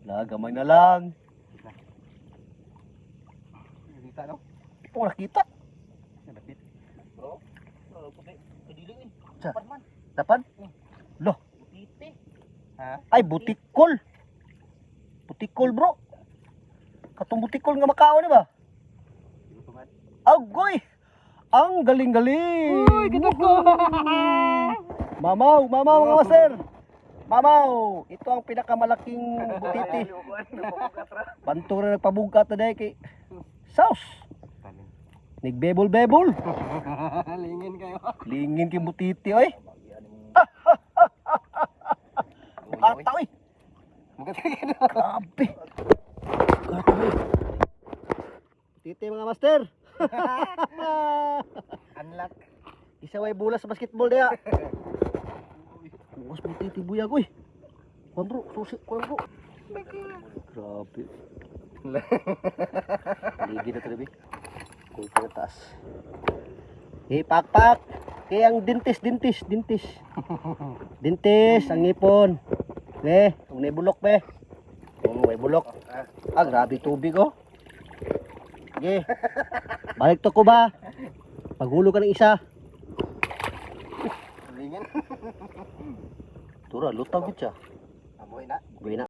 Gamay na lang. Nakita no? Oh, nakita. Napit. Bro. Puti. Kadiling eh. Sa? Dapat man. Dapat? Loh, Putite. Ha? ay butikol. Butikol, bro. Katong butikol nga Macau, di ba? Dito man. Agoy! Ang galing-galing! Uy, ganda ko! Mamaw, mamaw mga master! Mamaw! Ito ang pinakamalaking butiti. Bantura nagpabugat na dahil kay Saus! Nigbebol-bebol! Lingin kayo. Lingin kay butiti, oy! Ata, oy! Magkatikin na. Grabe! Grabe, oy! Butiti mga master! Unlock. Isa way bola sa basketball dia. Bukas butiti buyag, oy! Kuan bro, susi, kuan bro! Grabe! Ligi na talabi. Kung sa taas. Pakpak. Kaya ang dintis. Dintis, ang ipon. Be, ang bulok be. May bulok. Grabe tubig oh. Sige. Balik to ko ba? Paghulo ka ng isa. Lingin. Tura, lutang ko siya. Amoy na. Buhay na.